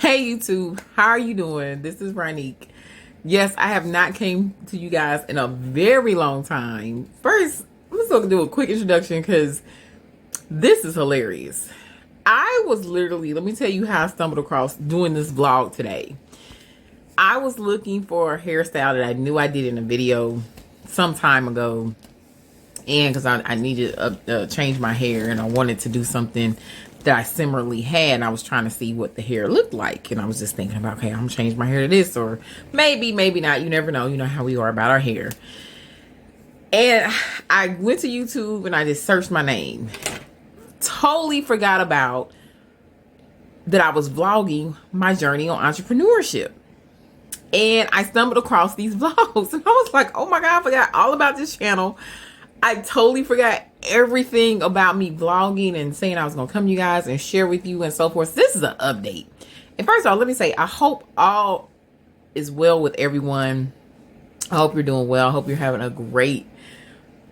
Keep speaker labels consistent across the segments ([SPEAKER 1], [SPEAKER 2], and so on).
[SPEAKER 1] Hey YouTube, how are you doing? This is Ronique. Yes, I have not came to you guys in a very long time. First, I'm just gonna do a quick introduction because this is hilarious. I was literally, let me tell you how I stumbled across doing this vlog today. I was looking for a hairstyle that I knew I did in a video some time ago, and because I needed to change my hair and I wanted to do something that I similarly had, and I was trying to see what the hair looked like, and I was just thinking about, okay, I'm gonna change my hair to this, or maybe not. You never know. You know how we are about our hair. And I went to YouTube and I just searched my name. Totally forgot about that I was vlogging my journey on entrepreneurship. And I stumbled across these vlogs and I was like, oh my God, I forgot all about this channel. I totally forgot everything about me vlogging and saying I was going to come to you guys and share with you and so forth. This is an update. And first of all, let me say, I hope all is well with everyone. I hope you're doing well. I hope you're having a great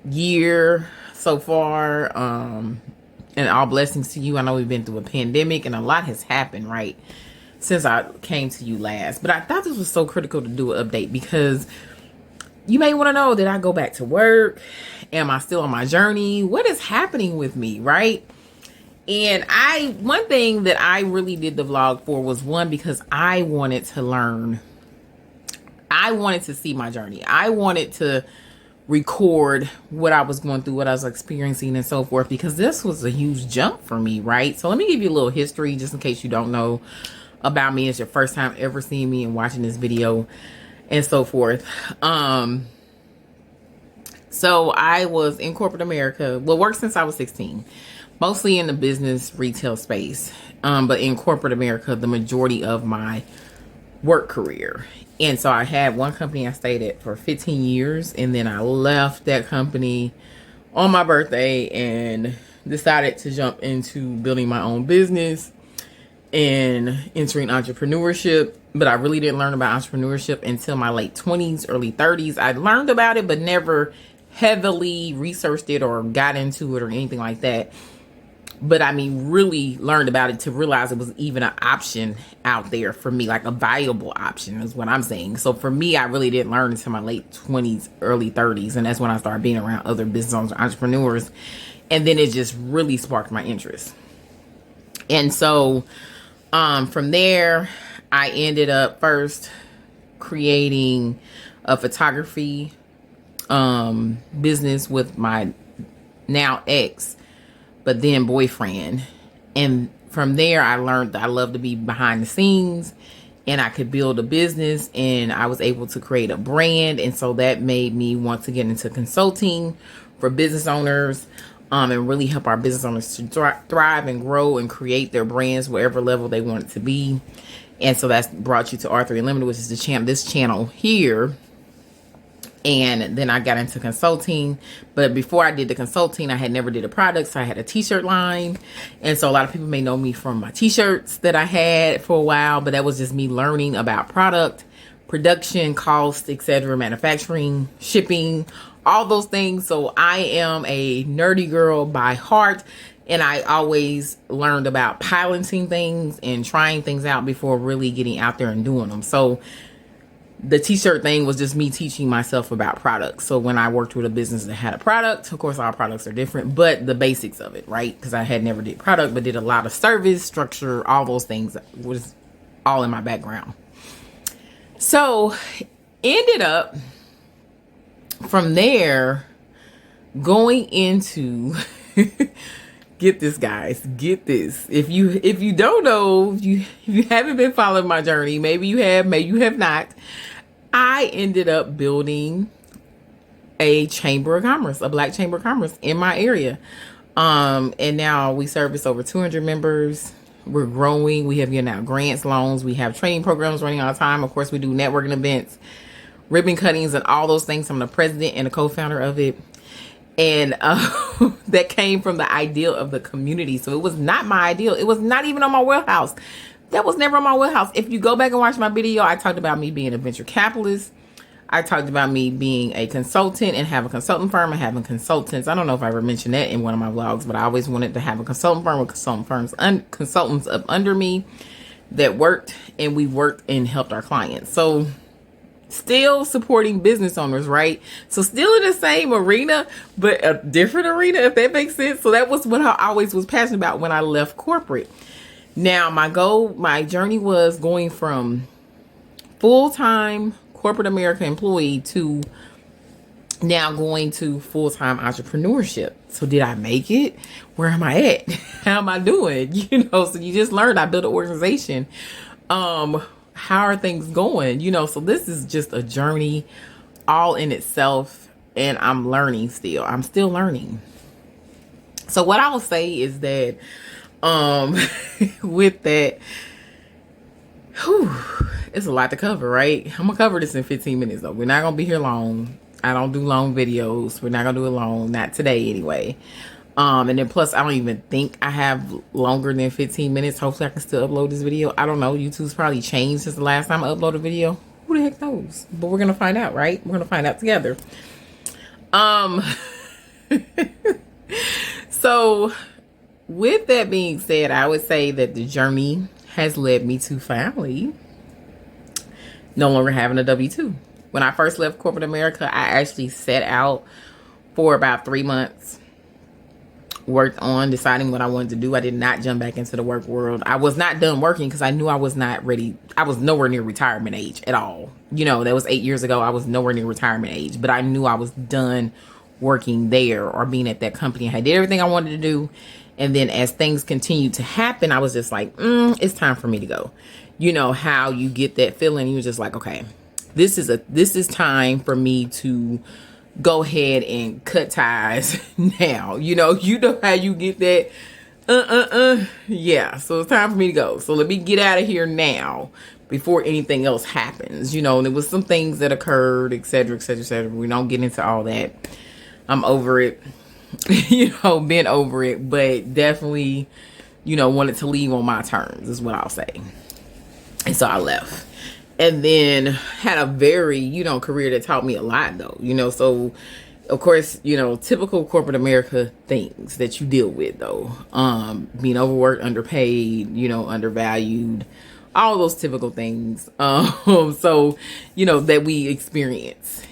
[SPEAKER 1] year so far. And all blessings to you. I know we've been through a pandemic and a lot has happened, right, since I came to you last. But I thought this was so critical to do an update because you may want to know, that I go back to work? Am I still on my journey? What is happening with me, right? And one thing that I really did the vlog for was, one, because I wanted to learn. I wanted to see my journey. I wanted to record what I was going through, what I was experiencing and so forth, because this was a huge jump for me, right? So let me give you a little history just in case you don't know about me. It's your first time ever seeing me and watching this video and so forth. So I was in corporate America. Well, worked since I was 16, mostly in the business retail space. But in corporate America, the majority of my work career. And so I had one company I stayed at for 15 years. And then I left that company on my birthday and decided to jump into building my own business and entering entrepreneurship. But I really didn't learn about entrepreneurship until my late 20s, early 30s. I learned about it, but never heavily researched it or got into it or anything like that. But I mean, really learned about it to realize it was even an option out there for me, like a viable option is what I'm saying. So for me, I really didn't learn until my late 20s, early 30s. And that's when I started being around other business owners, entrepreneurs. And then it just really sparked my interest. And so from there, I ended up first creating a photography business with my now ex, but then boyfriend. And from there, I learned that I love to be behind the scenes and I could build a business, and I was able to create a brand. And so that made me want to get into consulting for business owners, and really help our business owners to thrive and grow and create their brands wherever level they want it to be. And so that's brought you to R3 Unlimited, which is this channel here. And then I got into consulting. But before I did the consulting, I had never did a product. So I had a t-shirt line. And so a lot of people may know me from my t-shirts that I had for a while. But that was just me learning about product, production, cost, etc., manufacturing, shipping, all those things. So I am a nerdy girl by heart. And I always learned about piloting things and trying things out before really getting out there and doing them. So the t-shirt thing was just me teaching myself about products. So when I worked with a business that had a product, of course, all products are different, but the basics of it, right? Because I had never did product, but did a lot of service, structure, all those things was all in my background. So ended up from there going into get this, guys, get this. If you don't know, if you haven't been following my journey, maybe you have, maybe you have not. I ended up building a chamber of commerce, a black chamber of commerce in my area. And now we service over 200 members. We're growing. We have given out grants, loans. We have training programs running all the time. Of course, we do networking events, ribbon cuttings, and all those things. I'm the president and a co-founder of it. And that came from the ideal of the community. So it was not my ideal. It was not even on my wheelhouse. That was never on my wheelhouse. If you go back and watch my video, I talked about me being a venture capitalist. I talked about me being a consultant and have a consulting firm and having consultants. I don't know if I ever mentioned that in one of my vlogs, but I always wanted to have a consulting firm with consultants up under me. that worked, and we worked and helped our clients. So still supporting business owners, right? So still in the same arena, but a different arena, if that makes sense. So that was what I always was passionate about when I left corporate. Now my journey was going from full-time corporate America employee to now going to full-time entrepreneurship. So did I make it? Where am I at? How am I doing? So you just learned I built an organization. How are things going? So this is just a journey all in itself, and I'm learning still. I'm still learning. So what I will say is that, with that, it's a lot to cover, right? I'm gonna cover this in 15 minutes though. We're not gonna be here long. I don't do long videos. We're not gonna do it long, not today anyway. And then plus I don't even think I have longer than 15 minutes. Hopefully I can still upload this video. I don't know. YouTube's probably changed since the last time I uploaded a video. Who the heck knows? But we're gonna find out, right? We're gonna find out together. So with that being said, I would say that the journey has led me to finally no longer having a W-2. When I first left corporate America, I actually set out for about 3 months, worked on deciding what I wanted to do. I did not jump back into the work world. I was not done working because I knew I was not ready. I was nowhere near retirement age at all. That was 8 years ago. I was nowhere near retirement age, but I knew I was done working there or being at that company. I did everything I wanted to do. And then as things continued to happen, I was just like, it's time for me to go. How you get that feeling. You was just like, okay, this is time for me to go ahead and cut ties now. You know how you get that, yeah. So it's time for me to go. So let me get out of here now before anything else happens. And there was some things that occurred, et cetera, et cetera, et cetera. We don't get into all that. I'm over it, been over it, but definitely, wanted to leave on my terms is what I'll say. And so I left. And then had a very, career that taught me a lot though, so of course, typical corporate America things that you deal with though, being overworked, underpaid, undervalued, all those typical things. So, that we experience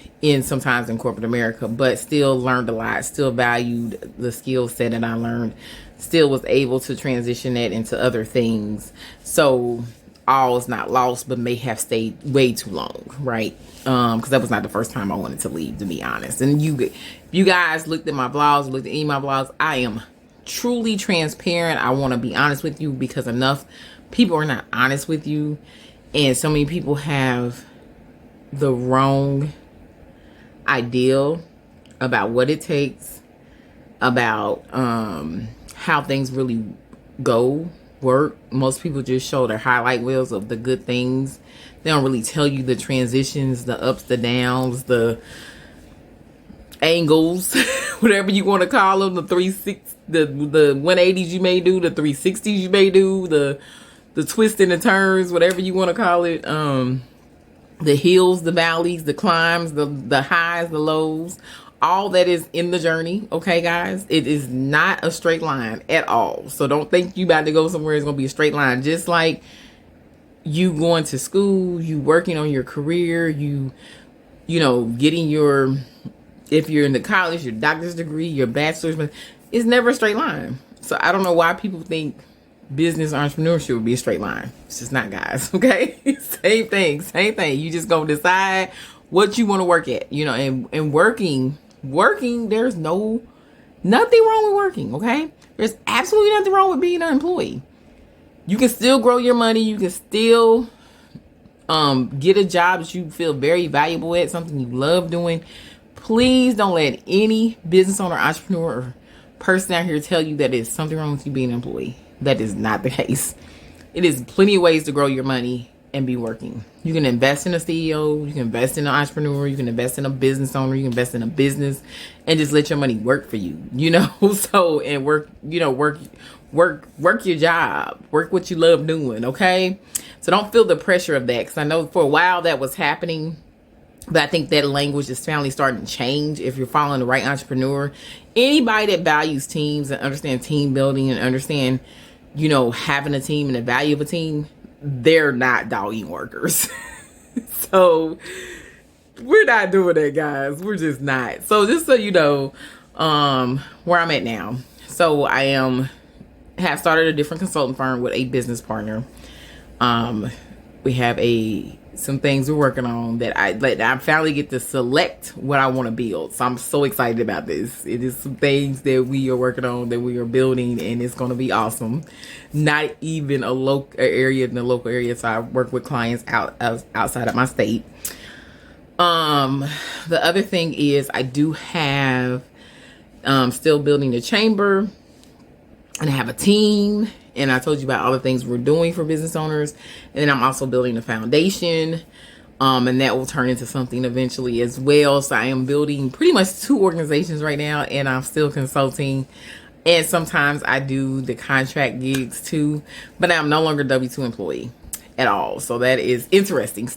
[SPEAKER 1] sometimes in corporate America, but still learned a lot, still valued the skill set that I learned, still was able to transition that into other things. So all is not lost, but may have stayed way too long, right? Because that was not the first time I wanted to leave, to be honest. And you guys looked at my blogs, looked at any of my blogs. I am truly transparent. I want to be honest with you because enough people are not honest with you, and so many people have the wrong ideal about what it takes, about how things really work. Most people just show their highlight reels of the good things. They don't really tell you the transitions, the ups, the downs, the angles, whatever you want to call them, the 360, the 180s you may do, the 360s you may do, the twists and the turns, whatever you want to call it, the hills, the valleys, the climbs, the highs, the lows, all that is in the journey. Okay, guys, it is not a straight line at all. So don't think you about to go somewhere it's going to be a straight line. Just like you going to school, you working on your career, you getting your, if you're in the college, your doctor's degree, your bachelor's, it's never a straight line. So I don't know why people think business entrepreneurship would be a straight line. It's just not, guys. Okay. Same thing. You just gonna decide what you want to work at, and working, there's nothing wrong with working. Okay. There's absolutely nothing wrong with being an employee. You can still grow your money. You can still, get a job that you feel very valuable at, something you love doing. Please don't let any business owner, entrepreneur, or person out here tell you that there's something wrong with you being an employee. That is not the case. It is plenty of ways to grow your money and be working. You can invest in a CEO, you can invest in an entrepreneur, you can invest in a business owner, you can invest in a business and just let your money work for you, so, and work your job, work what you love doing. Okay. So don't feel the pressure of that. Because I know for a while that was happening, but I think that language is finally starting to change. If you're following the right entrepreneur, anybody that values teams and understand team building and understand, having a team and the value of a team, they're not dog-eating workers. So we're not doing that, guys. We're just not. So just so you know, where I'm at now. So I have started a different consulting firm with a business partner. We have some things we're working on that I finally get to select what I want to build. So I'm so excited about this. It is some things that we are working on, that we are building, and it's going to be awesome. Not even a local area in the local area. So I work with clients outside of my state. The other thing is I do have, still building the chamber, and I have a team, and I told you about all the things we're doing for business owners. And then I'm also building a foundation, and that will turn into something eventually as well. So I am building pretty much 2 organizations right now, and I'm still consulting. And sometimes I do the contract gigs too, but I'm no longer W-2 employee at all. So that is interesting.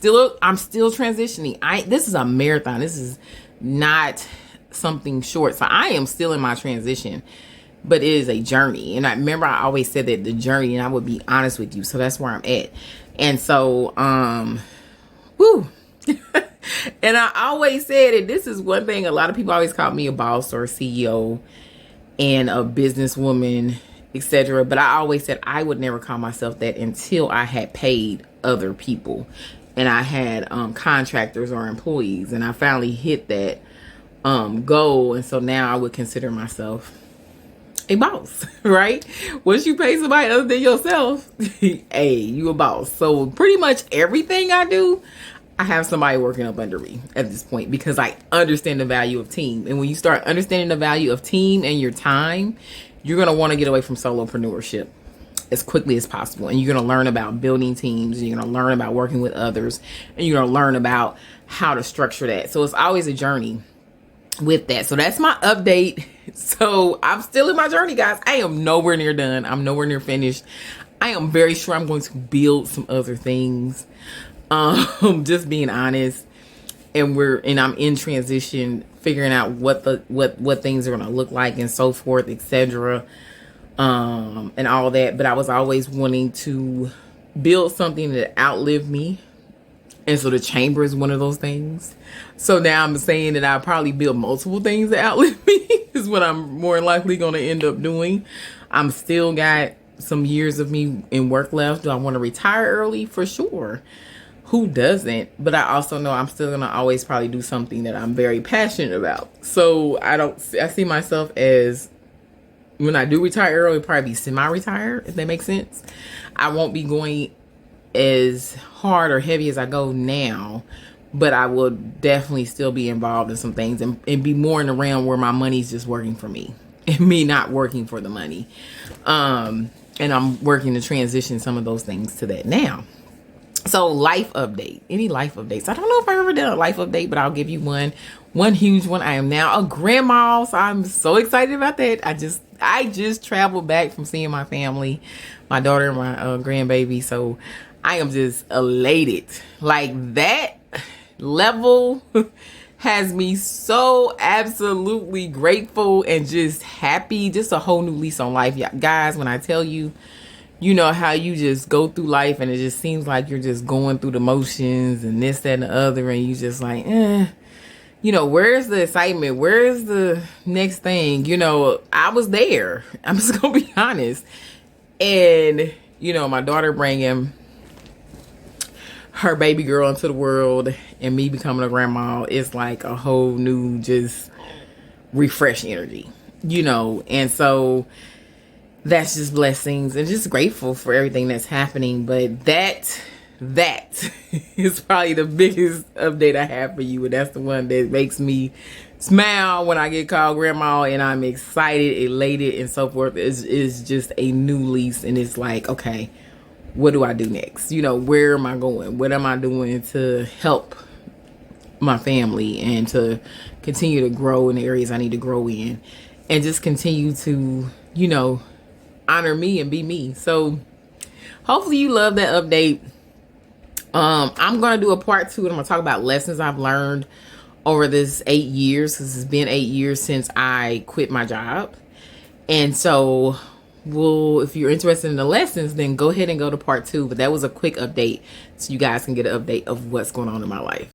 [SPEAKER 1] I'm still transitioning. This is a marathon. This is not something short. So I am still in my transition, but it is a journey. And I remember I always said that the journey, and I would be honest with you. So that's where I'm at. And so, woo. And I always said it. This is one thing. A lot of people always call me a boss or a CEO and a businesswoman, etc. But I always said I would never call myself that until I had paid other people and I had contractors or employees, and I finally hit that goal. And so now I would consider myself a boss, right? Once you pay somebody other than yourself, hey, you a boss. So pretty much everything I do, I have somebody working up under me at this point, because I understand the value of team. And when you start understanding the value of team and your time, you're going to want to get away from solopreneurship as quickly as possible. And you're going to learn about building teams, and you're going to learn about working with others, and you're going to learn about how to structure that. So it's always a journey with that. So that's my update. So I'm still in my journey, guys. I am nowhere near done. I'm nowhere near finished. I am very sure I'm going to build some other things. Just being honest. And I'm in transition, figuring out what things are going to look like and so forth, etc. And all that. But I was always wanting to build something that outlived me. And so the chamber is one of those things. So now I'm saying that I'll probably build multiple things that outlive me is what I'm more likely going to end up doing. I'm still got some years of me in work left. Do I want to retire early? For sure. Who doesn't? But I also know I'm still going to always probably do something that I'm very passionate about. So I see myself as, when I do retire early, probably be semi-retired, if that makes sense. I won't be going as hard or heavy as I go now, but I will definitely still be involved in some things and be more in the realm where my money's just working for me and me not working for the money. And I'm working to transition some of those things to that now. So life update, any life updates? I don't know if I ever did a life update, but I'll give you one huge one. I am now a grandma, so I'm so excited about that. I just traveled back from seeing my family, my daughter and my grandbaby. So I am just elated. Like, that level has me so absolutely grateful and just happy. Just a whole new lease on life. Yeah, guys, when I tell you, you know how you just go through life and it just seems like you're just going through the motions and this, that, and the other, and you just like, you know, where's the excitement? Where's the next thing? You know, I was there. I'm just gonna be honest. And, you know, my daughter bringing her baby girl into the world and me becoming a grandma is like a whole new, just refresh energy, you know. And so that's just blessings and just grateful for everything that's happening. But that is probably the biggest update I have for you. And that's the one that makes me smile when I get called grandma, and I'm excited, elated, and so forth. Is just a new lease. And it's like, okay, what do I do next? You know, where am I going? What am I doing to help my family and to continue to grow in the areas I need to grow in, and just continue to, you know, honor me and be me. So hopefully you love that update. I'm going to do a part 2, and I'm going to talk about lessons I've learned over this 8 years, because it's been 8 years since I quit my job. And so well, if you're interested in the lessons, then go ahead and go to part 2. But that was a quick update so you guys can get an update of what's going on in my life.